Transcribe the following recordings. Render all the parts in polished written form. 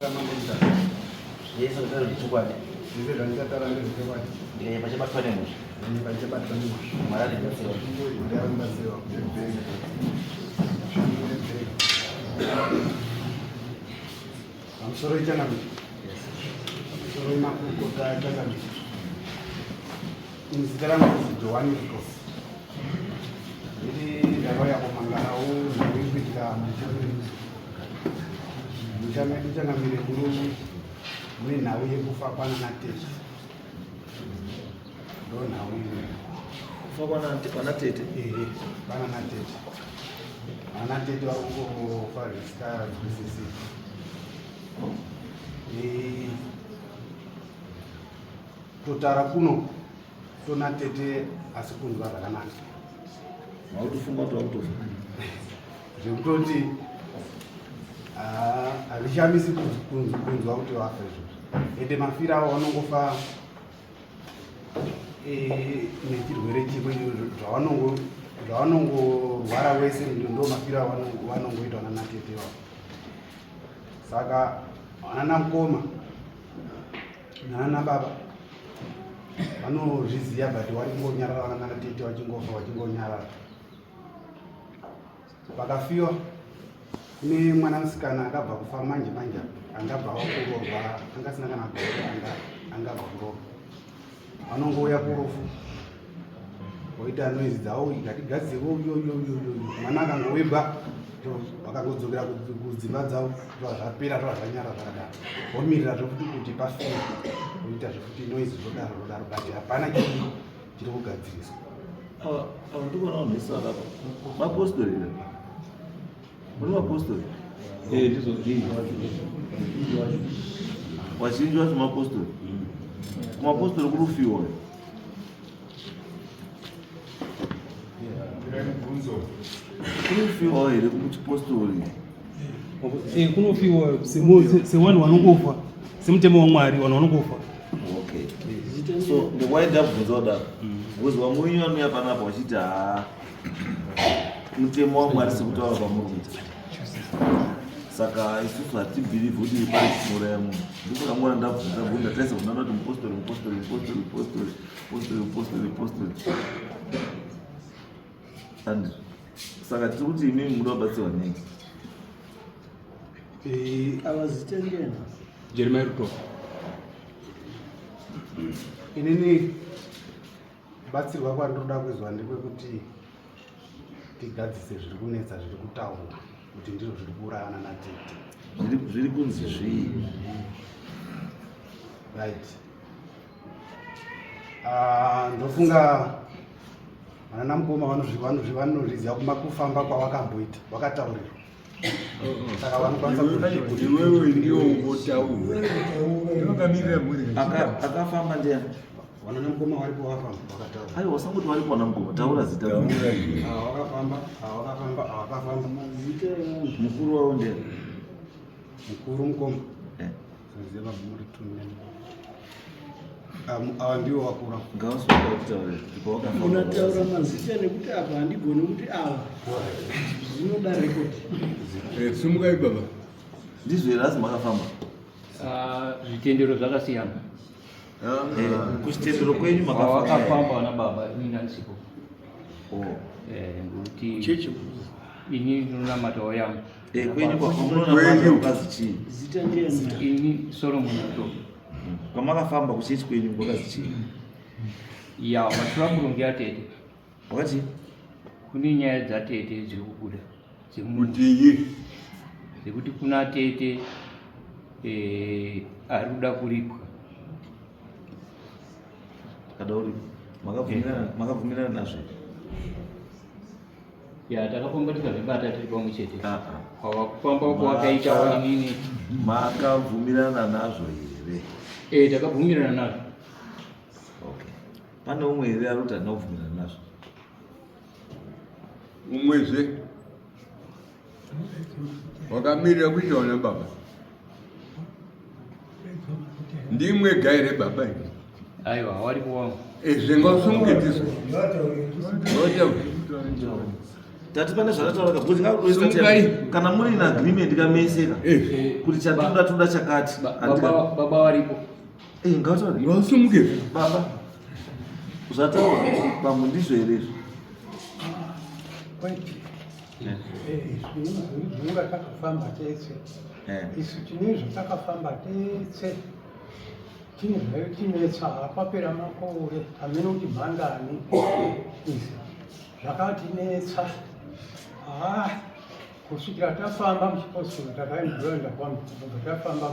Yesu ndio alichukua Hivi ndio nitatara ndio kwa. ile pacha batwane mu. Ni pacha batwane mu. Marali ndio sio. Ndio mbasio. I'm sorry jana. Yes. Sorry makukuta jana. Inzitara mzijowani kiko. Ili ndio ya kumangana huu na kuipitika mchana jana mimi guru mimi na uye kufa pana na tete. Ndio na uye. Kufa pana tete. Pana na tete. Ana tete wa huko Fariska BCC. Totara kuno tona tete asikunzwa zvakanaka. Mautufunga tu autofu. Zvekutoti hazvishamisi kunzwa kuti wafa izvo. Ende mafira avo vanongofa nechirwere chimwe zvavanongorwara wese ndo mafira vanongoitwa nanatete wavo. Saka vanana mukoma nanana baba vanozviziva but vari kungonyarara vananatete vachingofa vachingonyarara. Vakafiwa kune mwana musikana akabva kufa manje angabva kuroorwa angasina kana gore angabva kuroorwa vanongouya kurufu voita noizi dzavo ikatigadzirwo mwana akangowebwa vakangodzokera kudzimba dzavo zvapera zvazvanyara zvakadaro vomirira zvokuti kuti pafire voita zvokuti noizi zvodaro but hapana chiri kugadziriswa. Ava ndikuona vanhesa vakapa mapostori here muri mapostori vazhinji vacho mapostori kumapostori kurufiwa kurufiwa here kuchipostori kunofiwa sevanhu vanongofa semutemo waMwari vanhu vanongofa. Okay. So ndikwaida kubvunza kudaro because vamwe wenyu vanouya panapa vachiti mutemo waMwari sekutaura kwamuri kuita. Saka isusu hatibhirivhi kuti pane chinouraya munhu. Ndikukamwana ndabvunza taisa kunana kuti mupostori. And saka tiri kuti imimi muda kubatsirwa nei? Avazitengena Jeremiah Ruto. Inini batsirwa kwandinoda kuizwa ndekwekuti tigadzise zviri kunetsa zviri kutaurwa kuti ndizvo zviri kuurayana natete. Zviri kunzi zvii? Right. Ndofunga vanana mukoma vanozviziva kumakufamba kwavakamboita vakataurirwa. Saka vanokwanisa kuti iwewe ndio ungotaura. Akafamba ndiani? vanana mukoma varipo vafamba vakataura. Aiwa wasangoti varipo vana mukoma taura zita. Vakafamba Zita yangu. Mukuru wavo ndiani? mukuru mukoma. Ziva muri tunene. Ava ndivo vakura. Ngavasoka kutaura kuti pawakafamba. Unataura mazita nekuti apa handigoni kuti ava. Zvinoda rekodi. Simukai baba. Ndizvo here asi makafamba? Zvitendero zvakasiyana. Kuchitendero kwenyu Vakafamba vana baba ini handisipo. Ngekuti Chechi. ini ndinonamata wayangu. Kwenyu kwamunonamata ukazi chii? Zita ndiani. Ini Solomon Ruto. Kwamakafamba kuchechi kwenyu kwakazi chii? Ya maturaburo ngeatete. Wakati? Kune nyaya dzatete dziri kubuda. Dzekuti kuna tete ari kuda kuripwa. Kada uri makabvumirana nazvo? Ya takafamba tikazvibata tiri pamwe chete. Kwakufamba kwakaita inini. Makabvumirana nazvo here? Takabvumirana nazvo. Okay. Pane umwe here ari kuti handina kubvumirana nazvo? Umwezve wakamirira kuita vana baba ndimwe gaire baba ini. Aiwa waripo wangu. Zvingasungidziswa tati pane zvakataura kuti ngakutoisa kana muri na agreement kameseka kuti chatunda chakati baba varipo ngataura Ngasimuke. baba zvataura pamwe ndizvo here izvo zvinonga takafamba tese isu tine zvatakafamba tese tine zvaitinetsa hapapera makore amene kuti mhandani izvi zvakatinetsa kusvikira tafamba muchipostori takaendoenda kwamubva tafamba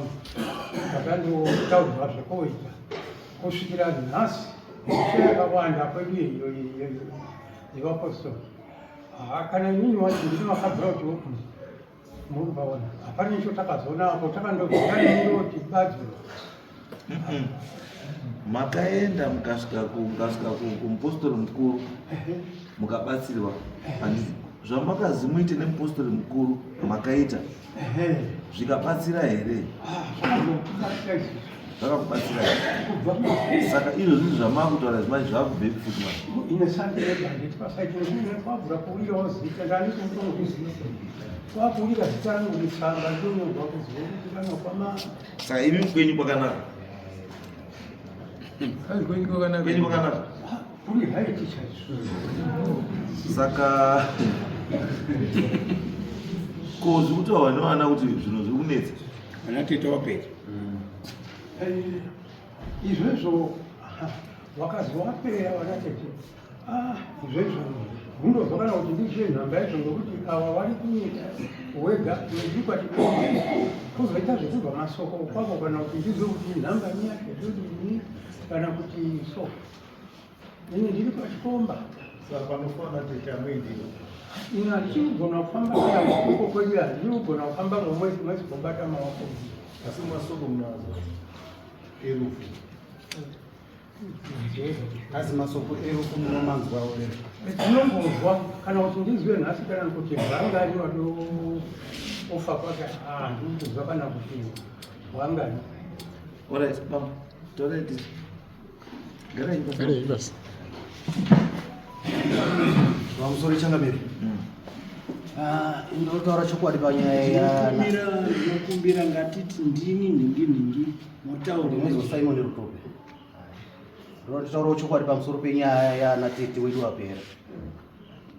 takandotaurirwa zvekoita kusvikira nhasi yakawanda kwedu iyo yevapostori kana inini wacho ndiri makabvira kuti muri kuvaona hapana icho takazonapo takandoaanoti badziro makaenda mukasvika kumupostori mukuru mukabatsirwa zvamakazi muite nemupostori mukuru makaita zvikabatsira here zvakakubatsira here saka izvo zvinhu zvamavakutaura zvimai zvakubve kufuti inesandeaanditipasaitikwabvura kuwirawo zita ndanisotonokuziisa kwakuwira zita rangu ritsanga ndonyorwa kuziva kuti ranokwama saka imi kwenyu kwakanaka kwenyu kwakanaka uri haiticha saka ko zviri kutaurwa nevana kuti zvinhu zviri kunetsa anatete wapedza izvezvo wakazi wapera vanatete izvezvo hundozwa kana kuti ndizive nhamba yacho ngokuti ava vari kunyika wega nezikwati kuzoita zvekubva masoko kwavo kana kuti ndizive kuti nhamba niyacho zvodini kana kuti so ini ndiri pachikomba saka panofana tete amweidiro ina ndichigona kufamba kaako kwedu handinogona kufamba mwezi kubata maoko asi masoko munazo erufu asi masoko erufu munomanzwawo ndinombozwa kana kuti ndizive nhasi kana kuti vangari ofa kwake handikuzwa kana kuti wangari Alright, baba, toilet. Garai basi. vamusori changamiri inotaura chokwadi panyaya ndinokumbira ngatiti ndini nhingi inonzi Simon Rutope rinotaurawo chokwadi pamusoro penyaya yanatete wedu wapera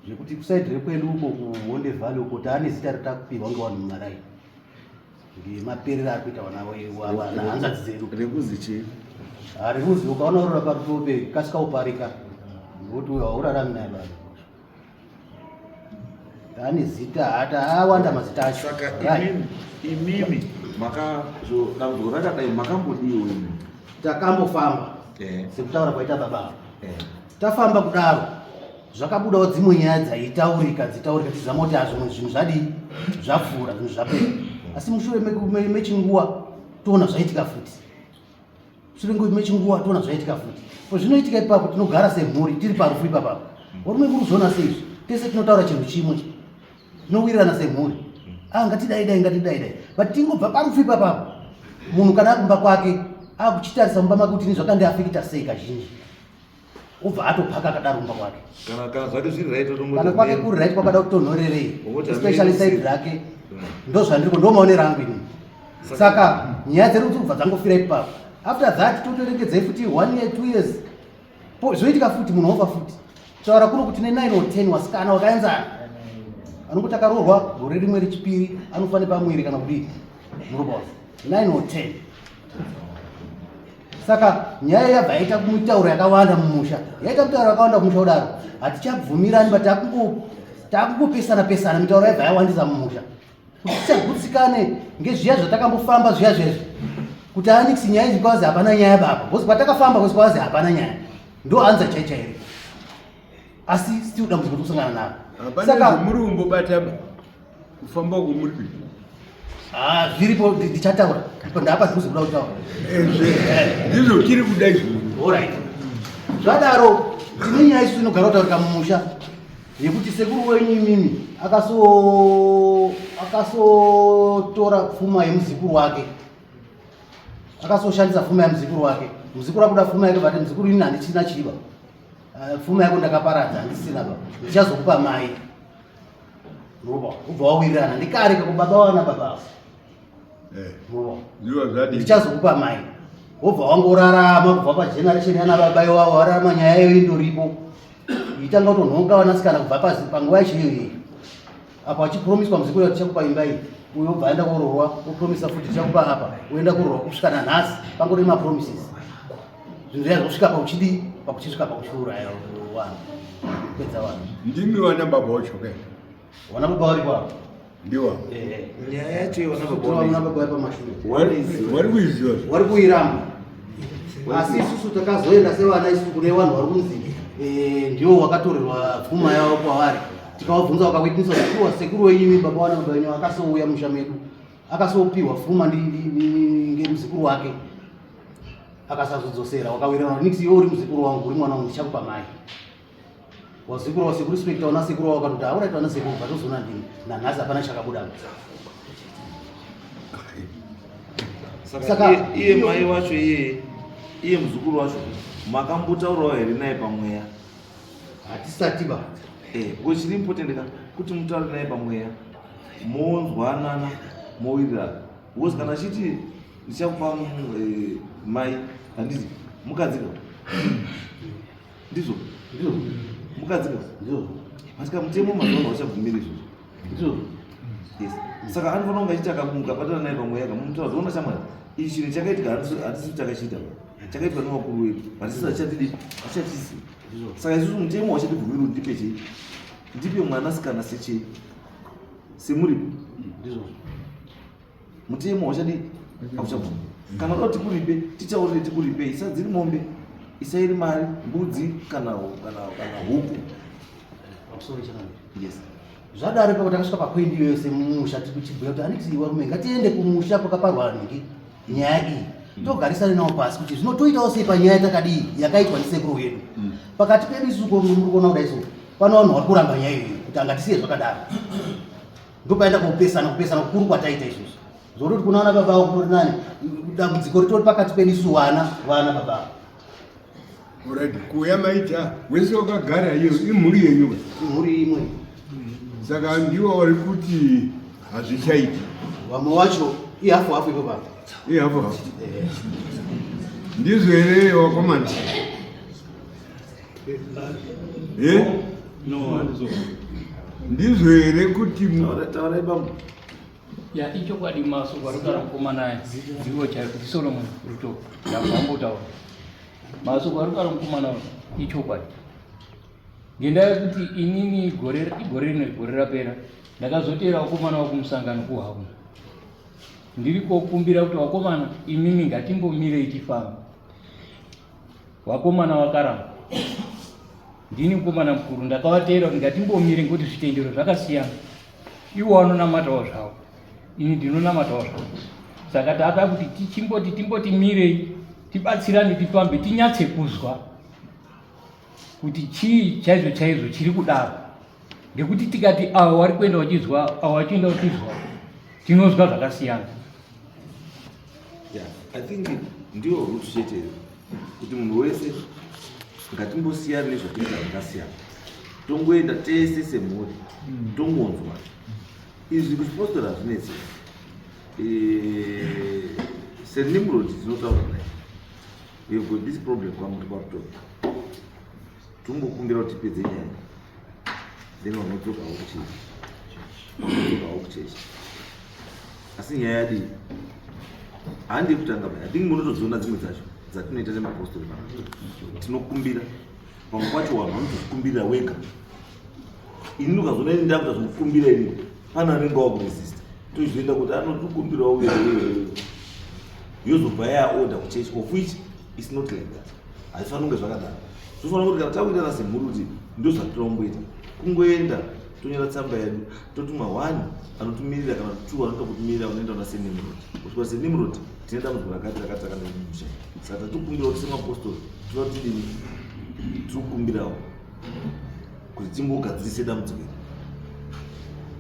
zvekuti kusaidhi rekwedu uko kuhonde valley uko taane zita ritakupirwa ngevanhu mumarai ngemaperero ari kuita vana hanzvadzi dzedu Rekuzi chii? rekuzi ukaona urora parutope kasika uparika ngokuti uyo haurarami naye vanhu taane zita hata awanda mazita acho Saka imimi dambudziko rakadai makambodiwo imi? takambofamba sekutaura kwaita baba tafamba kudaro zvakabudawo dzimwe nyaya dzaitaurika tizama kuti hazvimwe zvinhu zvadii zvapfuura zvinhu zvapera asi mushure mechinguva toona zvaitika futi zvinoitika ipapo tinogara semhuri tiri parufu ipapapo warume muri kuzoona seizvi tese tinotaura chinhu chimwe tinowirirana semhuri ngatidaidai but tingobva parufu ipapapo munhu kana akumba kwake akuchitarisa mumba make kuti ni zvakandiafikita sei kazhinji obva atopaka akadaro mumba kwake kana zvake zviri right kana kwake kuri right kwakada kutonhorerei especially side rake ndo zvandiriko ndomaone rangu ini saka nyaya dzedu kuti kubva dzangofira ipapo after that totorengedzai futi 1 year 2 years zvoitika futi munhu ofa futi taura kuno kuti ne 9 or 10 wasikana wakaenzana anongoti akaroorwa gore rimwe rechipiri anofane pamwiri kana kudii muropazi 9 or 10 saka nyaya yabva yaita kumitauro yakawanda mumusha yaita mitauro yakawanda mumusha kudaro hatichabvumirani but takungopesana mitauro yabva yawandisa mumusha kuti tichagutsikane ngezviya zvatakambofamba zviya zvezvi kuti aniksi nyaya idzi kwazi hapana nyaya baba bcause patakafamba kwezi kwazi hapana nyaya ndo hanza chaichairi asi still dambudziko tikusangana navo saka muri umbobata kufamba uko muri kuita zviripo ndichataura ndaapadhuze kuda kutaura ndizvo tiri kuda izvozvo alright zvadaro tine nyaya isu inogara kutaurika mumusha yekuti sekuru wenyu imimi akasotora pfuma yemuzukuru wake akasoshandisa pfuma yemuzukuru wake muzukuru akuda pfuma yake bati muzukuru ini handichina chiba pfuma yako ndakaparadza handisina ba ndichazokupa mai Munoba ubva wawirirana ndikare kakubaba wana baba. Munoba Ndiwa zvadi. ndichazokupa mai. Wobva wangorarama kubva pageneration yana baba iwavo wararama nyaya iyo indoripo. Itanga kutonhonga vanasikana kubva pasi panguva yacho iyoyo. Apa wachipromiswa muzikuru kuti tichakupa imba iyi. Uyo ubva aenda koroorwa wopromisa futi tichakupa apa. Woenda koroorwa kusvika nanhasi pangori mapromises. Zvinhu zvazosvika pauchidi pakuchisvika pauchiuraya wana. Kupedza wana. Ndimi wana baba wacho ke. Wana baba vari kwavo. Ndiwa. Nyaya yacho iwana Wana baba vari pamashure. Wari kuiziva. Vari kuiramba. Asi isusu takazoenda sevana isusu kune vanhu vari kunzi ndiwo wakatorerwa pfuma yavo kwavari. Tikavabvunza wakawitnesa kuti sekuru wenyu baba wana baba wenyu akasouya musha medu. Akasopiwa pfuma ngemuzukuru wake. Akasazodzosera wakawirirana niksi iwe uri muzukuru wangu uri mwana wangu ndichakupa mai. Wazukuru wasekurespekta wana sekuru wako akati auraita wana sekuru patozona ndini nanhasi hapana chakabuda. Saka iye mai wacho iye muzukuru wacho makambotaurawo here naye pamweya? Hatisatiba. Chiri important kuti mutaure naye pamweya, monzwanana, mowirirana. Because kana chiti ndichakupa mai handizi mukadzika ndizvo mukadzika masika mutemo mazuva uchabvumiri izvozvo. Yes. Saka anofanira kunge achiti akabatana naye pamweya kamumutaura zoona shamwari ichi chinhu chakaitika hatisi takachita chakaitika nevakuru vedu hatisisa achatisi. Saka isusu mutemo wachatibvumiri kuti ndipe chei, ndipe mwanasikana sechei semuripo mutemo wachadi akuchabvumiri. Kana uda kuti tikuripe tichaurire tikuripe, isadziri mombe, isairi mari, mbudzi kana huku. Yes. Zvadaro ipapo takasvika pakwendi yose mumusha tichibhuya kuti handiti varume ngatiende kumusha kwakaparwa nhingi nyaya iyi togarisane nawo pasi kuti zvinotoitawo sei panyaya takadii yakaitwa ndisekuru wedu. Pakati pedu isusu muri kuona kudai so pano vanhu vari kuramba nyaya iyoyo kuti angatisiye zvakadaro. Ndopaenda kupesana kukuru kwataita isusu zvoroti kuna vana baba vako kuti nani dambudziko ritori pakati pedu isusu vana baba. Alright, kuya maita wese wakagara iyo imhuri yenyu. Imhuri imwe. Saka ndiwo vari kuti hazvichaiti. Vamwe wacho ihafu ipo baba. Ihafu. Ndizvo here wakomana? Ndizvo here kuti taurai baba. Ya ichokwadi masoko arikugara mukomana aya dziriwo chaiko kuti Solomon Ruto ndabvambotaura masoko arikugara mukomana ichokwadi. Ngendaa yekuti inini gore rapera ndakazotera vakomana vakumusangano kuHauna. Ndiri kokumbira kuti vakomana imimi ngatimbomirei tifamba. Vakomana vakaramba. Ndini mukomana mukuru ndakavatera kuti ngatimbomire ngekuti zvitendero zvakasiyana. Ivo vanonamatawo zvavo. Ini ndinonamatawo zvavo. Saka taaka kuti timboti mirei tibatsirane tifambe tinyatse kuzwa kuti chii chaizvo chiri kudaro. Ngekuti tikati avo vari kuenda vachizwa avo vachienda vachizwa tinozwa zvakasiyana. I think ndiyo rutu chete kuti munhu wese ngatimbosiyana nezvatinoita zvakasiyana, tongoenda tese semhuri tongonzwa izvi kuchipostora zvinetsi senimrod dzinotaura naye we have got this problem kwamuri kwakutoka tongokumbira kuti tipedze nyaya then vanodzokawo kuchechi asi nyaya yadii handi kutanga pai atingi munotodziona dzimwe dzacho dzatinoita nemapostori tinokumbira pamwe pacho vanhu vanotozvikumbirira wega. Ini ukazoona ini ndakuta zvokukumbira ini pana anenge wakuresista tozvizoenda kuti anotikumbirawo uye yozobva yaorder kuchechi of which is not like that. Hazvifanira kunge zvakadaro. Zvofanira kuti kana takuitana semhuri kuti ndo zvatiromboita kungoenda tonyora tsamba yedu totuma 1 anotumirira kana 2 anoda kutumirira unoenda una senimrod kusvika senimrod tinoenda muzvo rakati mumusha. Saka tatikumbirawo kuti semapostori tinoda kuti dini tirikukumbirawo kuti timbogadzirise dambudziko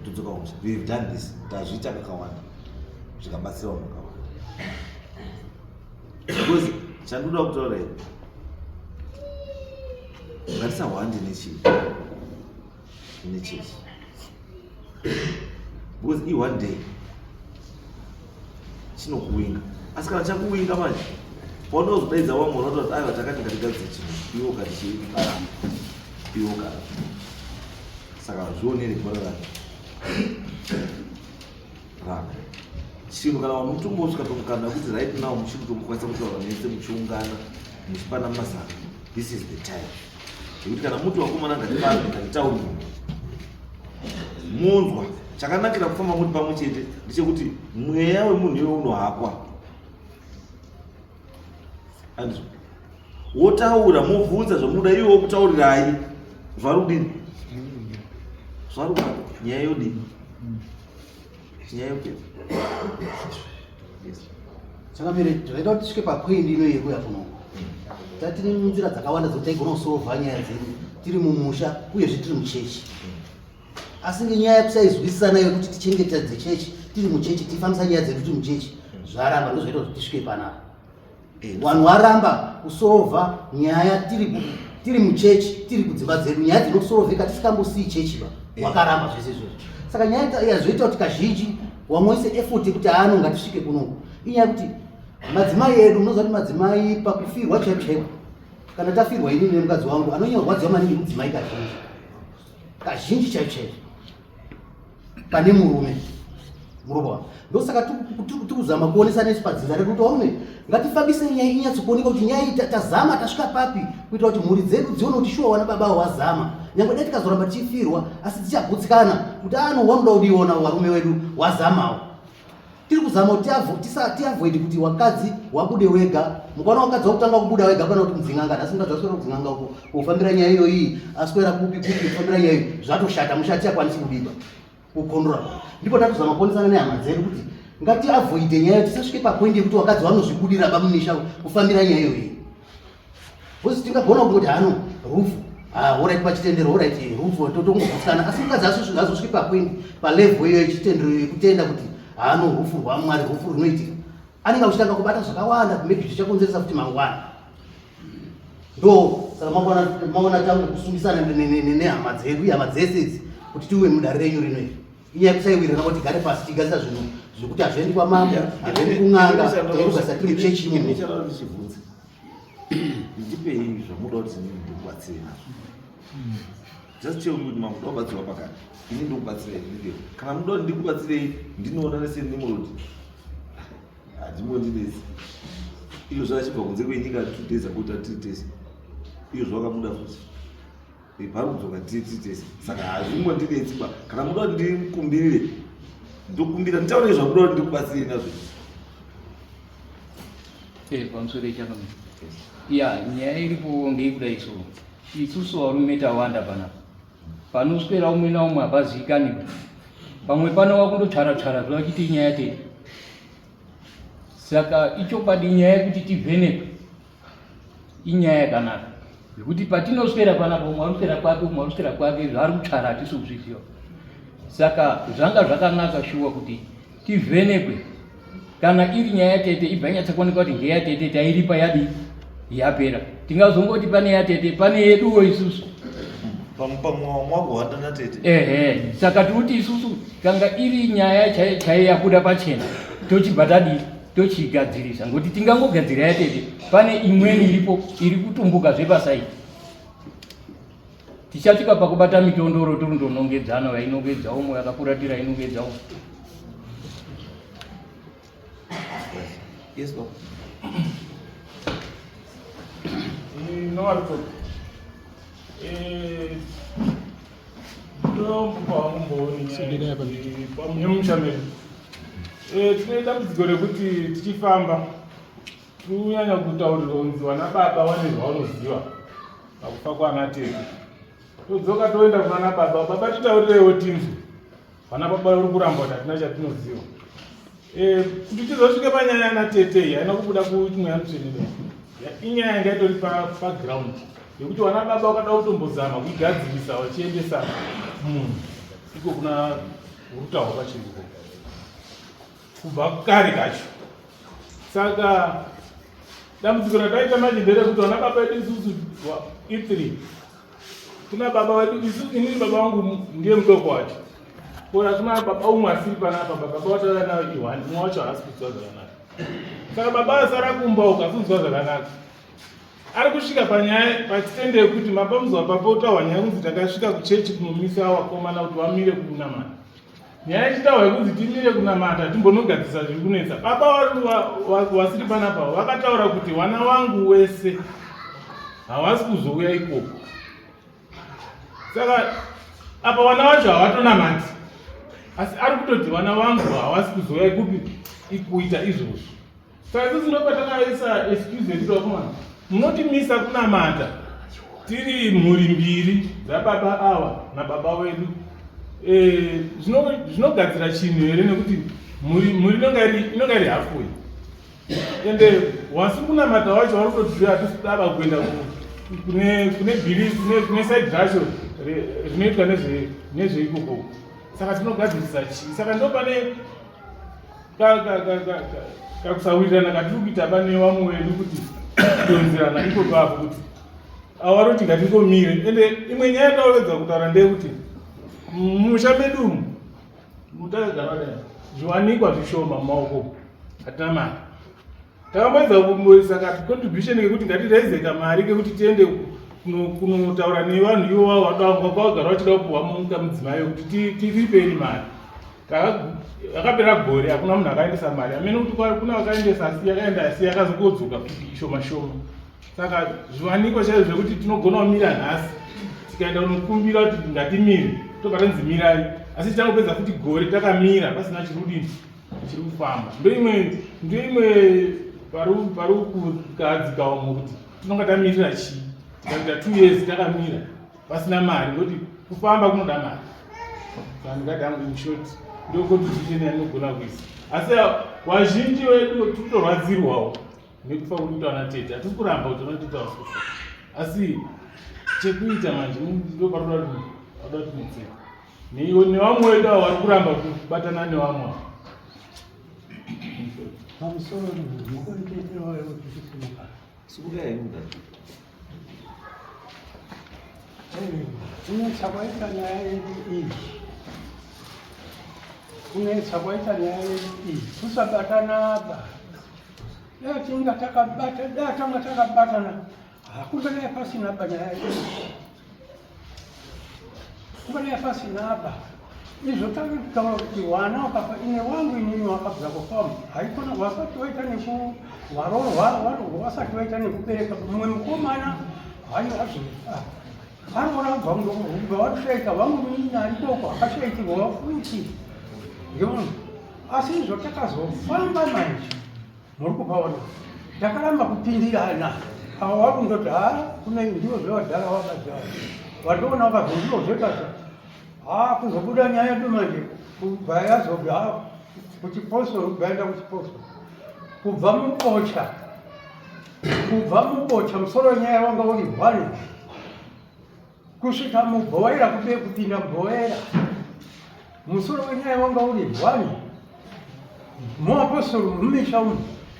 todzoka kumusha. We have done this, tazviita kakawanda zvikabatsira vanhu vakawanda. Because chandoda kutaura ini ngatisahwande nechechi because one day chinokuwinga, asi kana chakuwinga manje paunozodaidza vamwe unototi aiwa takati ngatigadzire chinhu iwo kati iwo kana saka zvionere bhora rana chinhu kana vanhu mutombosvika tomukana kuti right now muchiri kutomukwanisa kutaura nese muchiungana muchipana mazano, this is the time yekuti kana muti wakomana ngatibambe ngatitauri munzwa chakanakira kufamba muri pamwe chete ndechekuti mweya wemunhu iwe unohakwa andizvo wotaura mobvunza zvomuda iwe kutaurirai zvarudini zvaruka nyaya yodini nyaya yopera chakamire zvakaita kuti tisvike papoindi ino yekuya kuno tatine nzira dzakawanda dzokuti taigona kusolva nyaya dzedu tiri mumusha uyezve tiri muchechi, asi ngenyaya yekusaizwisisana yekuti tichengetedze chechi tiri muchechi tifambisa nyaya dzedu tiri muchechi zvaramba ndozvaita kuti tisvike panapa. Vanhu varamba kusolva nyaya tiri muchechi tiri kudzimba dzedu, nyaya dzinosorovheka tisikambosii chechi wakaramba zvese izvozvo. Saka nyaya yazvoita kuti kazhinji wamwese effort kuti anonga tisvike kunoku inyaya kuti madzimai edu munoziva kuti madzimai pakufirwa chaipo chaipo, kana tafirwa inini nemukadzi wangu anonyorwadziwa maningi mudzimai kazhinji chaipo chaipo pane murume muropa. Ndosaka tikuzama kuonesa nesu padzinza redu kuti omwe ngatifambise nyaya inyatsokuoneka kuti nyaya iyi tazama tasvika papi kuitira kuti mhuri dzedu dzione kuti shuwa wana baba wazama, nyangwe dai tikazoramba tichifirwa asi tichagutsikana kuti wamuda kudiona varume wedu wazamawo. Tiri kuzama kuti tiavoid kuti wakadzi wabude wega, mukaona wakadzi wakutanga kubuda wega pana kuti mudzin'anga, asi mukadzi waswera kudzin'anga uko kufambira nyaya iyoyi aswera kupi kufambira nyaya iyo zvatoshata mushati akwanisi kubiba kukondora. Ndipo tatuzama kuonesana nehama dzedu kuti ngati avoide nyaya tisasvike papoindi yekuti wakadzi vanozvibudira pamunisha kufambira nyaya iyoyi. Bosi tingagona kuti hano rufu alright pachitendero alright rufu totongogutsikana, asi mukadzi azosvike papoindi palevel iyo yechitendero yekutenda kuti hano rufu rwamwari rufu runoitika, anenge achitanga kubata zvakawanda maybe zvichakonzeresa kuti mangwana. Ndo saka maona tangu kusungisana nehama dzedu hama dzese idzi kuti tiwe mudare renyu rinoiri inyaya kusaiwirana kuti tigare pasi tigadzira zvinhu zvekuti hazviendi kwamambo hazviendi kun'anga tairugasa tiri chechi imwe. Ndichibvunze ndipei zvamuda kuti ndikubatsire nazvo, just tell me kuti mamuda kubatsirwa pakati ini ndikubatsirei ndipei, kana muda kuti ndikubatsirei ndinoona nese ndimuroti handimondinesi iyo zvachibva kunze kwenyika 2 days ago tatiri tese iyo zvakabuda futi pari kudzoka tiri tese, saka hazvimondinesiba. Kana muda kuti ndikumbirire ndokumbira nditaure zvamuda kuti ndikubatsirei nazvo. Pamusoro chakamira ya nyaya iripo ngeikudai so isusu varume tawanda panapa panoswera umwe naumwe hapazivikanwi, pamwe panova kundotsvara-tsvara zvavachiti nyaya tete. Saka ichokwadi nyaya yekuti tivhenekwe inyaya yakanaka zvekuti patinoswera panapa umwe aruswera kwake umwe aruswera kwake zvaari kutsvara hatisi kuzviziva. Saka zvanga zvakanaka shuwa kuti tivhenekwe, kana iri nyaya tete ibva yanyatsakuoneka kuti ngeyatete tairipa yadi yapera, tingazongoti pane yatete pane yeduwo isusu pamwakuhanda natete. Saka tikuti isusu kanga iri nyaya chaiyo yabuda pachena tochibva tadii tochigadzirisa, ngokuti tingangogadzira yatete pane imweni iripo iri kutumbuka zvepasai tichasvika pakubata mitondoro turundonongedzana vainongedza umwe yakafuratira inongedza umwe. Yes, Bob. No, pamunyemushamiri tine dambudziko rekuti tichifamba tinyanya kutaurirwa kunzi vana baba vane zvavanoziva pakufa kwana tete, todzoka toenda kunana baba, baba titaurireiwo tinzwi vana baba uri kuramba kuti hatina chatinoziva. Kuti tizosvike panyaya yana tete iyi haina kubuda kumweya mutsvenero, inyaya yanga itori paground yekuti vana baba vakada kutombozama kuigadzirisa vachiendesa munhu iko kuna urutawa pachiriko kubva kare kacho. Saka dambudziko rataita manje nderekuti vana baba vedu isusu i3 kuna baba vedu isusu, inini baba vangu ndiye mudoko wacho Kora kuna baba umwe asiri panapa, baba wataura nawo iwani, umwe wacho haasi kunzwa zvakanaka. Saka baba asara kumba ukasunzwa zvakanaka. Ari kusvika pachitende yekuti mabamuzwa papotaurwa nyaya kunzi takasvika kuchechi kunomisa vakomana kuti vamire kunamata. Nyaya ichitaurwa yekunzi timire kunamata timbonogadzisa zviri kunetsa. Baba wasiri panapa vakataura kuti vana vangu wese havasi kuzouya ikoko. Saka apa vana vacho havatonamati, asi ari kutoti vana vangu havasi kuzouya kuita izvozvo. Saka isusu ndopatakaisa excuse yekuti vakomana munotimisa kunamata tiri mhuri mbiri dzababa ava nababa wedu. Zvinogadzira chinhu here nekuti mhuri inonga iri halfway. Ende wasi kunamata wacho vari kutoti hatisitava kuenda kune side racho zvinoitwa nezveikoko. Saka tinogadzirisa chii? Saka ndo pane kakusawirirana katiri kuita pane vamwe wedu kuti donzerana ikoko apo kuti avo varoti ngatingomire. Ende imwe nyaya yatauredzwa kutaura ndeyekuti mumusha medu umu mutakagara dai zviwanikwa zvishoma mumaoko hatina mari. Takamboedza kumboisa contribution yekuti ngatiraize kamari kekuti tiende kunotaura nevanhu ivo vakagara vachida kupuhwa munyika mudzimai kuti tiripei mari. Akapera gore hakuna munhu akaendesa mari. Amene kuti kuna vakaendesa asi yakaenda asi yakazokodzoka shoma shoma. Saka zviwanikwa chaizvo zvekuti tinogona kumira nhasi tikaenda kunokumbira kuti ngatimire tobva tanzi mirai, asi tichangopedza kuti gore takamira pasina chiri kufamba. Ndo imwe pari kugadzika umwe kuti tinonga tamirira chii. Tikaita 2 years takamira pasina mari ngoti kufamba kunoda mari. Saka ndingadangu in short ndo contribution yanogona kuisa. Asi wazhinji wedu tiritorwadzirwawo nekufa kuri kuitwa naTete. Hatisi kuramba kuti unotiita wasufa, asi chekuita manje ndo paroda kuti netseka nevamwe wedu avo vari kuramba kubatana nevamwe. pamusoro mukonitetewayo kuti tisimuka Sikukai muda. kunetsa kwaita nyaya yedu iyi, kunetsa kwaita nyaya yedu iyi kusabatanaba. Datinga takabatana hakungalaya pasina apa nyaya yedu, kungalaya pasina apa. Izvo takitaura kuti wana wakapa ine wangu inini wakabva kufamba haikona wasati waita warorwa wasati waita nekubereka mumwe mukomana anorabva ubva watushaika vangu inini arikoko akashaitirwa wafuiti ndiona. Asi izvo takazofamba manje muri kupaona takaramba kupindirana. Ava wakundoti kune ndiwo zvevadhara wabadhara vandoona wakazondiwo zvekasa kuzobuda nyaya yedu manje kubva yazobva kuchiposoro kugaenda kuchiposoro kubva mubocha musoro nyaya wanga uri 1 kusvika mubhoera kupinda mubhoera musoro wenyaya wanga uri 1 muapostoro mumisha umu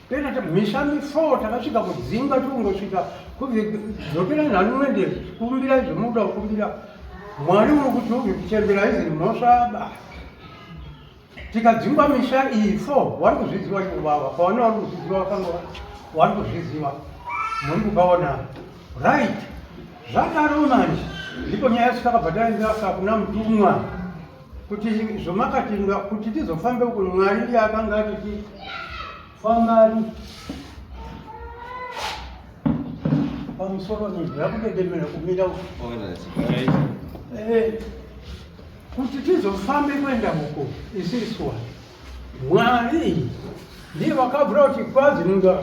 pena misha 4 takasvika kudzinga tiungosvika kudzokera nhanumende kumbira zvomuda kumbira Mwari uri kuti uvi kuchembera izini mosvaba. Tikadzingwa misha iyi 4 wari kuzviziva kuvava pawana wari kuzviziva vakanga wari kuzviziva muri kupaona right. Zvadaro manje ndipo nyaya yatakabva kuna mutumwa kuti zvomakatinga kuti tizofambe uko Mwari ndiye akanga atiti fambai pamusoro nezvakudedemera kumira kuti tizofambe kuenda uko isiswa. Mwari ndiye vakabvura kuti kwazinunga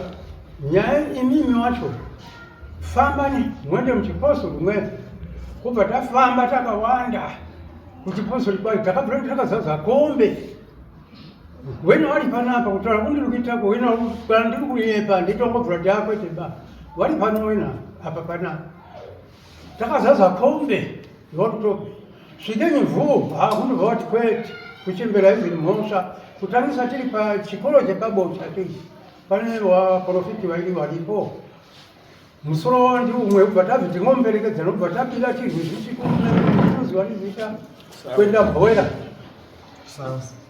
nyaya imimi wacho fambani mwende muchipostori mwene. Kubva tafamba takawanda kuchipostori kwacho takabvura kuti takazaza kombe wena wari panapa kutaura kundiri kuitako wena kana ndiri kuyepa nditongobvura ndakwete ba wari pano wena apa panapa takazaza kombe ngokutobe svikenyi vhuu hakundibva kuti kwete kuchembera izini mhosva kutangisa tiri pachikoro chekabocha tei pane vaprofiti vairi varipo musoro wandi umwe kubva tabvi tingomuperekedza nobva tapinda chirwi zvisikuuziva rizita kuenda bhoera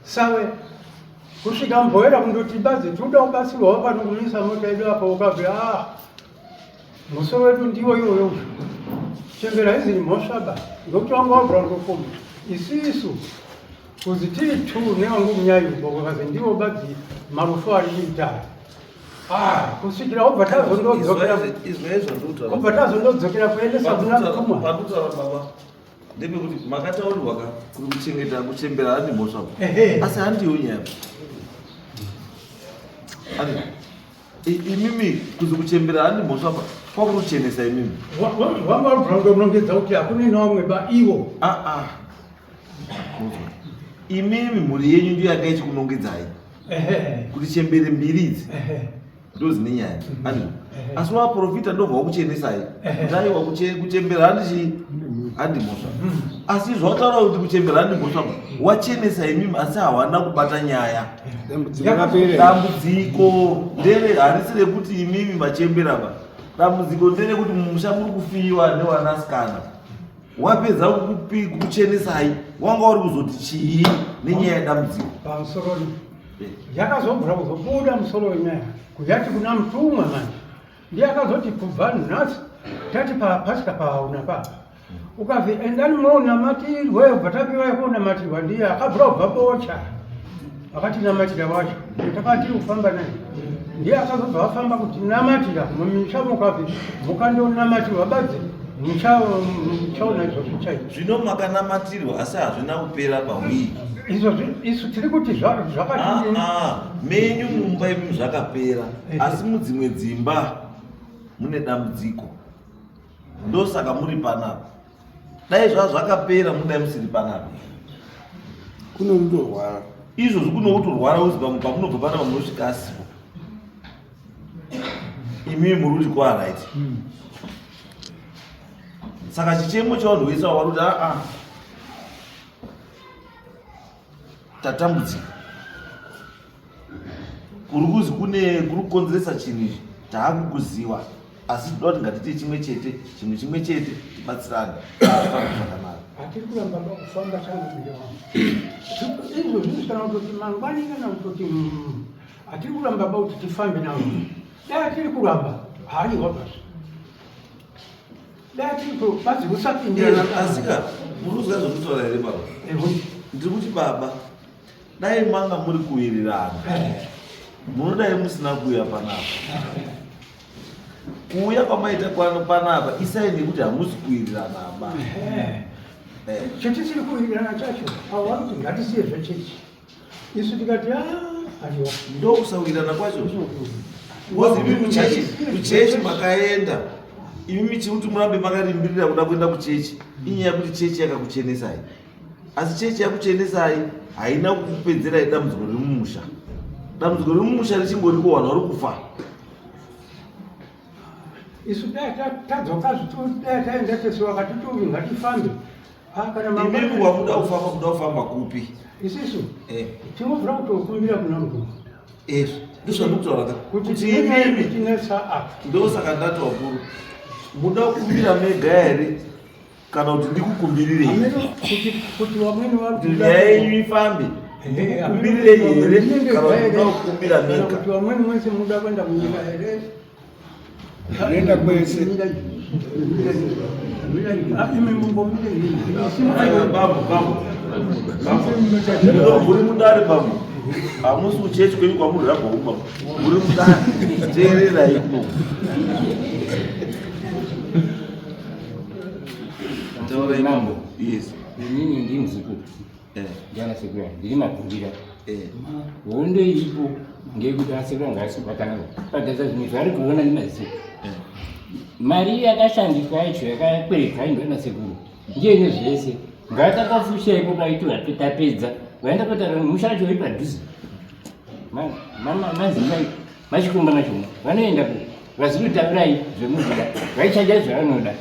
sawe kusvika mubhoera kundoti bazi toda kubatsirwawo pano kumisa mota yedu apa ukabve musoro wedu ndiwo iwoyo chembera izini mhosvaba ngokuti wanga wabvura ndofoma isisu kuzi tiri tu newangu munyayubo kwakazi ndiwo badzi marufu ari muitara kusvikira obva tazondodzokera kuendesa kuna mtumwa baba ndepekuti makataurirwa kuri kuchengeta kuchembera handi mhosva asi handiyo nyaya imimi kuzi kuchembera handi mhosva kwakuruchenesa imimi wanga wabvura ndomurongedza kuti hakune nawamwe ba iwo imimi mhuri yenyu ndiyo yanga ichikunongedzai kuti chembere mbiri idzi ndo dzine nyaya asi waprofita ndobva wakuchenesai ndaiwa kuchembera handi mhosva asi zvataura kuti kuchembera handi mhosva wachenesa imimi asi hawana kubata nyaya dambudziko ndere harisi rekuti imimi machemberaba dambudziko nderekuti mumusha muri kufiwa nevanasikana wapedza kukuchenesai wanga uri kuzoti chii nenyaya yedambudziko pamusoro yakazobvura kuzobuda musoro wenyaya kuyati kuna mtumwa manje ndiye akazoti kubva nhasi tati pasika pauna papa ukazi endani munonamatirwe ubva tapiwa yakunamatirwa ndiye akabvura kubva bocha akatinamatira wacho takatiri kufamba naye ndiye akazobva afamba kuti namatira mumisha mukazi mukandonamatirwa badzi muchaona izvozvo chaizvo zvino makanamatirwa asi hazvina kupera pawiki isu tiri kuti zvakati menyu mumba imi zvakapera asi mudzimwe dzimba mune dambudziko ndosaka muri panapa dai zvazvakapera mudai musiri panapa kunokutorwara izvozvi kunokutorwara uzi pamunobva panapa munosvika asipo imimi muri kuti kwaraiti saka chichemo chavanhu vese wavari kuti tatambudzika kuri kuzi kuri kukonzeresa chinhu izvi taakukuziva asi toda kuti ngatite chimwe chete chinhu chimwe chete tibatsirane zvakanaka hatiri kuramba kufamba changu izvo zvinosvikana kutoti mangwani kana kutoti hatiri kuramba kuti tifambe navo dai hatiri kuramba haiwa basi dai hatiri bazi kusapindirana asika munoziva zvokutaura here baba ndiri kuti baba dai manga muri kuwirirana munodai musina kuuya panapa kuuya kwamaita panapa isai nekuti hamusi kuwirirana aba chetisiri kuwirirana chacho ava kuti ngatisiye zvechechi isu tikati aiwa ndokusawirirana kwacho kozi imi kuchechi makaenda imimi chikuti murambe makarimbirira kuda kuenda kuchechi inyaya yekuti chechi yakakuchenesai asi chechi yakuchenesai haina kukupedzerai dambudziko riri mumusha dambudziko riri mumusha richingori kuwana uri kufa isu dai tadzoka dai taenda tesu wakatituvi ngatifambe imimi wamuda kufamba kupi isisu tinobvura kutokumbira kuna mukuru ndozvandikutaura kuti imimi tinesa apa ndosaka ndati wakuru muda kukumbira mega here kana kuti ndikukumbirirei kuti vamweni nyaya yenyu ifambe ndikukumbirirei here kana kuti muda kukumbira mega kuti vamweni mwese muda kuenda munyika here Nenda kwese. muri mundare pamo hamusi kuchechi kwenyu kwamuri rabva uma muri mundare teererai kuno taurai mambo yes inini ndi mzukuru ndiana sekura ndiri magumbira hondo iripo ngekuti asekura ngasibatana padza zvimwe zvari kuona nemaziso mari yakashandiswa yacho yakakwereka indona sekuru ndiene zvese ngatakafushaiko kaitwa tapedza vaenda patara musha acho uri padhuze mazimai machikomba machona vanoenda ku vazirutavirai zvemuzoda vaichaja zvavanoda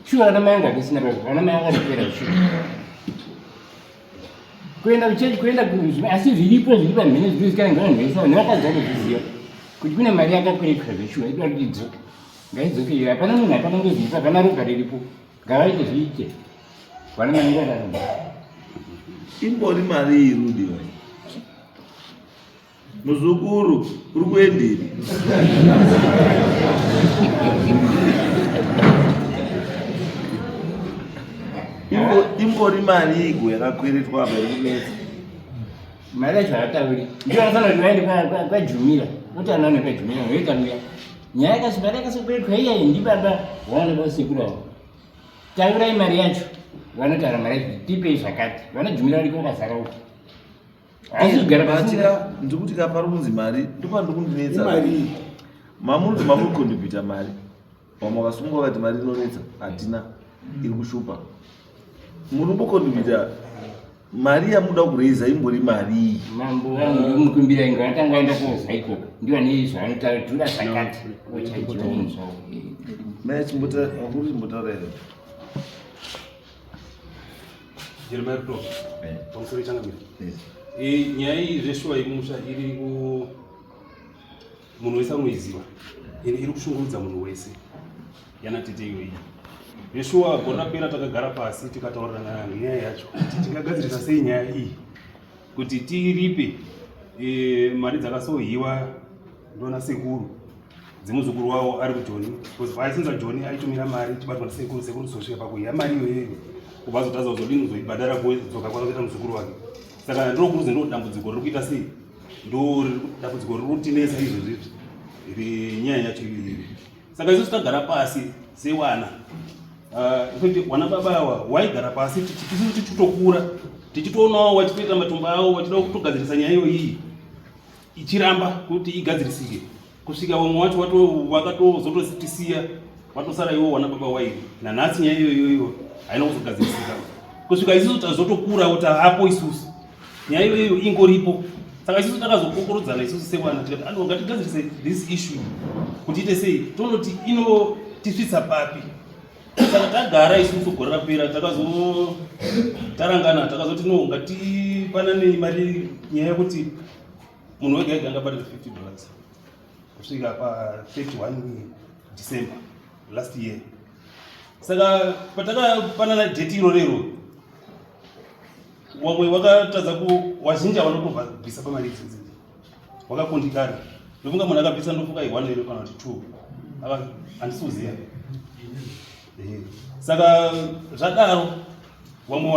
shuwa vana mai anga kusina pazvo vana mai akatopera shuwa kuenda kuchechi kuenda kuzvimwe asi zviripo zviri pamhene zvikuzikanwa ngevanhu vese vanhu vakadza kuzviziva kuti kune mari yakakwereka zveshuwa itoda kuti idzoke ngaidzoke hapana munhu akanongoziva hapana ropa riripo ngavaite zviite vana mai vanaramba imbori mari iyi Rudi muzukuru uri kuendeni imbori mari igo yakakweretwa apa iri kunetsa mari yacho hatauri ndio anafana kuti vaende kwajumira kuti anaone kwajumira noikanouya nyaya yakasokweretwa iyayi ndibaba wana vasekuru avo tavirai mari yacho vanotaura mari yacho tipei zvakati vanojumira vari kwakazara uko asi kugara patika ndikuti kapari kunzi mari ndopandikundinetsa Mari. mamuti mamukondibhita mari vamwe vakasunga vakati mari inonetsa hatina iri kushupa muri mbokondibhita mari yamuda kureiza imbori mari mambo vamukumbira ingo atanga aenda koza ikoko ndio ane zvanotaura tura zvakati ochajivamunzwa mai vakuru chimbotaura here Jeremiah Pro. Pamusoro changamira. Nyaya iyi zveshuwa yemusha iri ku munhu wese anoiziva. Iri kushungurudza munhu wese. Yana tete iyoyi. Zveshuwa gona pera takagara pasi tikataurirana nyaya yacho. Tingagadzirisa sei nyaya iyi kuti tiripe mari dzakasohiwa ndona sekuru dzemuzukuru wavo ari kuJoni. Because vaisinza Joni aitumira mari tibatwa nasekuru kusvika pakuhiya mari iyoyo. Kubazotaza uzodini uzoibhadhara kudzoka kwanokuita muzukuru wake. Saka ndokuruze ndo dambudziko riri kuita sei ndo dambudziko riri kutinesa izvozvi nyaya yacho iyi. Saka isusu tagara pasi sewana kuti wana baba ava waigara pasi tichitokura tichitoonawo wachitoita matumba avo wachida kutogadzirisa nyaya iyo iyi ichiramba kuti igadzirisike kusvika vamwe wacho wakatozototisiya watosara iwo wana baba wairi nanhasi nyaya iyoyo haina kuzogadzirisika kusvika isusu tazotokura kuti hapo isusu nyaya iyoyo ingoripo. Saka isusu takazokokorodzana isusu sewana tikati ano ngatigadzirise this issue kuti ite sei tonoti inotisvitsa papi. Saka tagara isusu gore rapera takazotarangana takazoti no ngatipanane mari nyaya yekuti munhu wega ega angabhadhara $50 kusvika pa31 December last year. Saka patakapanana date irorero wamwe wakatadza wazhinji vanotobvisa pamari idzi wakakundikana ndofunga munhu akabvisa ndofunga i1 ero kana kuti 2 handisiuziya. Saka zvadaro vamwe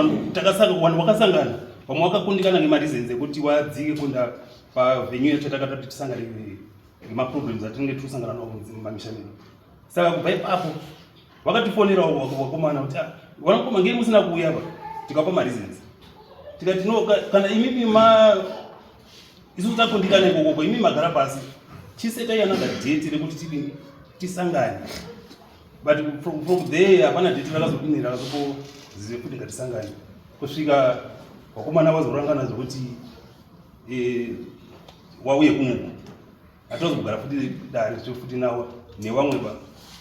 wakasangana vamwe wakakundikana nemareasons ekuti wadzike kunda pavenue yacho takatati tisangane nemaproblems atinenge tirusangana nawo mumamisha medu. Saka kubva ipapo wakatifonerawo wakomana kuti wanakoma ngei musina kuuya pa tikapa mareasons tikati no kana imimi isusu takundikana ikokoko imimi magara pasi chisetai another date rekuti tisangane. But from there hapana date rakazodini rakazozive kuti ngatisangane kusvika wakomana vazorangana zvokuti wauye kumuko hatozogara futi dare futi nawo nevamwe pa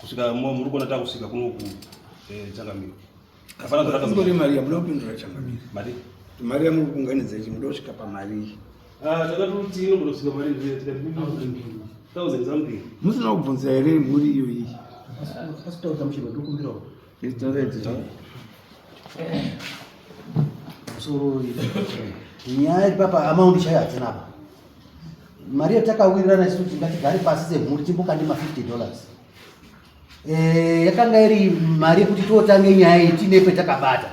kusvika muri kuona takusvika kunoku Changamire. Ngori mari yamunopindura Changamire. Mari? Mari yamuri kuunganidza ichi muda kusvika pamari. Takatoti inogoda kusvika mari tikati 1000 something. Musina kubvunza here mhuri iyoyi. Asitaudza muchirwa ndokumbirawo. Musoro nyaya iri papa amaundi chaiyo hatina apa. Mari yatakawirirana isu kuti ngatigare pasi semhuri timbokande $50. Yakanga iri mari yekuti totange nyaya iyi tine petakabata.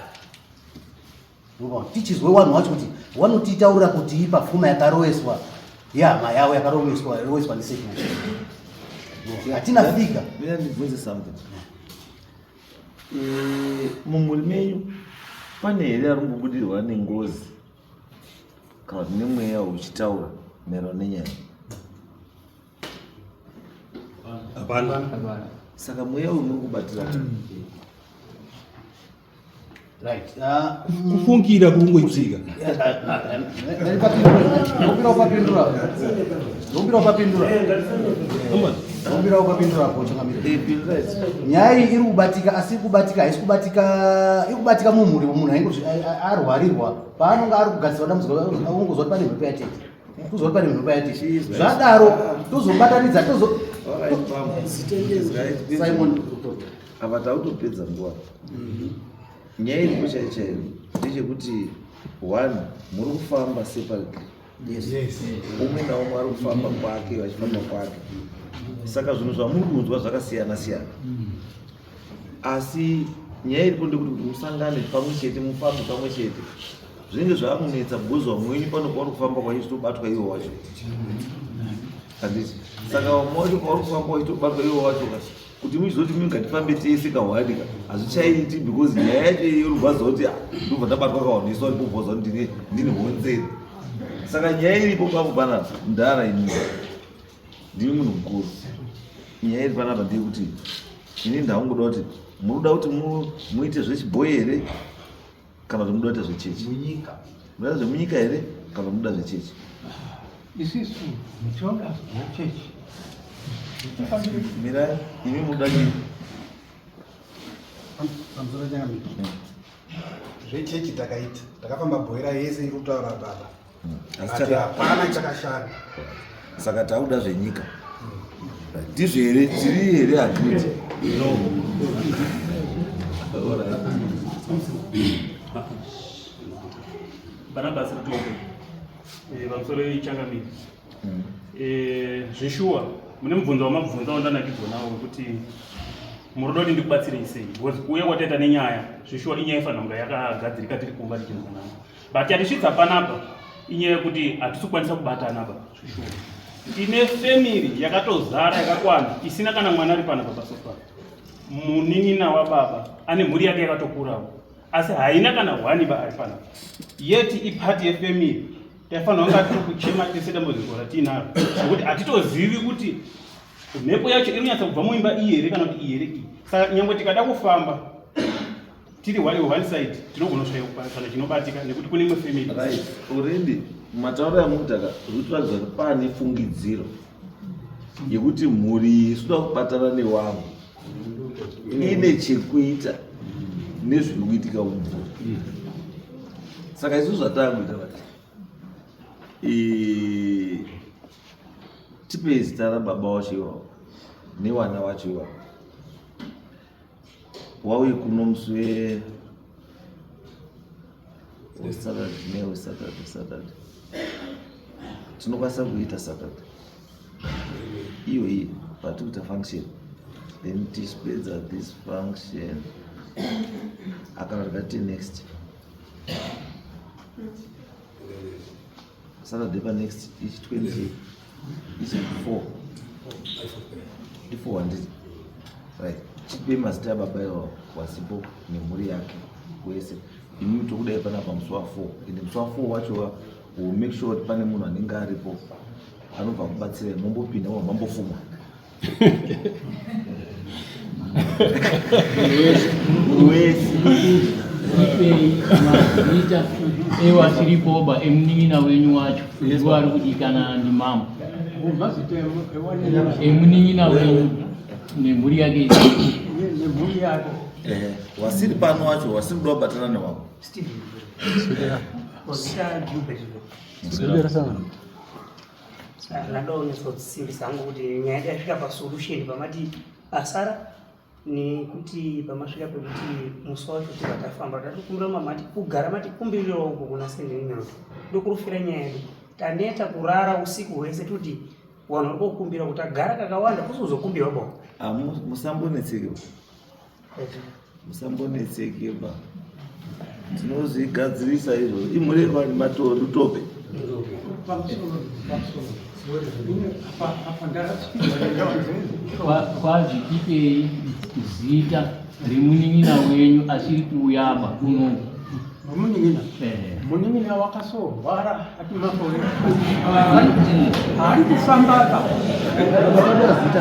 Tichizwe wanhu wacho kuti vanotitaurira kuti ipa pfuma yakaroweswa yahama yavo yakaroweswa nesekuru. Hatina figa. Mina ndibvunze something. Mumhuri menyu pane here ari kumbobudirwa nengozi kana kuti nemweya uchitaura maererano nenyaya? Hapana. Saka mweya uyu muri kubatira Right. Kufungira kungoitsika. Ndombira upapindura. Ndombira upapindura hapo Changamire. Nyaya iri kubatika asi kubatika haisi kubatika iri kubatika mumhuri munhu ainge arwarirwa paanonga ari kugadzirwa dambudziko ungozwa kuti pane mhepo yatete. Kuzoti pane mhepo yatete. Zvadaro tozobatanidza Simon apa tautopedza nguva. Nyaya iripo chaiyo ndechekuti one muri kufamba separately. Yes. Umwe naumwe ari kufamba kwake vachifamba kwake, saka zvinhu zvamuri kunzwa zvakasiyana siyana, asi nyaya iripo ndekuti musangane pamwe chete, mufambe pamwe chete. Zvinenge zvaakunetsa because wamwenyu panokuva uri kufamba kwachitobatwa iwo wacho, handiti? Saka wamwe wacho kwauri kufamba wachitobatwa iwo wacho kuti muchizoti ngatifambe tese kahwadika hazvichaiti, because nyaya yacho iyo urikubvaza kuti ndobva ndabatwa kahoneswa ndikubvauza kuti ndine honzeri. Saka nyaya iripo papo panapa ndara ini ndiri munhu mukuru. Nyaya iri panapa ndeyekuti ini ndaungoda kuti munoda kuti muite zvechibhoyi here kana kuti munoda kuita zvechechi? Munoda zvemunyika here kana munoda zvechechi? Isusu munoda zvechechi. Mirai, ini munoda chii? Pamusoro changu zvechechi takaita takafamba bhoira yese iri kutaura baba, ati hapana chakashara. Saka tauda zvenyika ndizvo here, tiri here agreed? No. Barnabas Rutoke pamusoro wechangamiri zveshuwa mune mubvunzo wamabvunza wandanakidzwa nawo wekuti munoda kuti ndikubatsirei sei, because kuuya kwataita nenyaya zveshuwa inyaya ifanira kunge yakagadzirika tiri kumba tichinzwanana, but yatisvitsa panapa inyaya yekuti hatisi kukwanisa kubatana apa. Zveshuwa ine family yakatozara yakakwana isina kana mwana ari panapa pasofa. Munin'ina wababa ane mhuri yake yakatokurawo asi haina kana hwaniba ari panapa, yeti ipati yefamily taifanira kunga tiri kuchema tese dambudziko ratinaro zvokuti hatitozivi kuti mhepo yacho iri kunyatsa kubva muimba iyi here kana kuti iyi here iyi. Saka nyangwe tikada kufamba tiri one side tinogona kusvika kana chinobatika nekuti kune imwe family. Right, already matauro amutaka zvikuratidza kuti pane fungidziro yekuti mhuri isuda kubatana newamwe ine chekuita nezviri kuitika mumvuri. Saka isusu zvatakuita vati tipei zita rababa wacho iwavo newana wacho iwavo, wauye kuno musi weSaturday tinokwanisa kuita Saturday iyo iyi patikuita function, then tichipedza this function akana tikati next Saturday pa next ichi 20 ichi 4 handiti right. Chipe mazita ababa iwavo wasipo nemhuri yake kwese. Ini tokudai panapa musi wa4 ende musi wa4 wacho will make sure kuti pane munhu anenge aripo anobva kubatsira mombopinda mambofumwa ipei mazita ewasiripoba emunin'ina wenyu wacho iwo ari kudikana ndimama emunin'ina wenyu nemhuri yake nemhuri yake wasiri pano wacho wasiri kuda kubatana newavo. Ndaunyatsotsimbisa hangu kuti nyaya yedu yasvika pasolution pamati asara nekuti pamasvika pekuti musi wacho tikatafamba tatikumbira mamati kugara matikumbirirawo uko kuna sendeninoto ndokurufira nyaya yedu taneta kurara usiku hwese kuti vanhu vari kokumbira kuti agara kakawanda kusizokumbirwa bao. Musambonetseke, musambonetsekeba, tinozvigadzirisa izvozvo. Imhuri yekwani Rutope. Kwazi ipei zita remunin'ina wenyu asiri kuuyaba unoku. Munin'ina wakasorwara ati makore ari kufambaka zita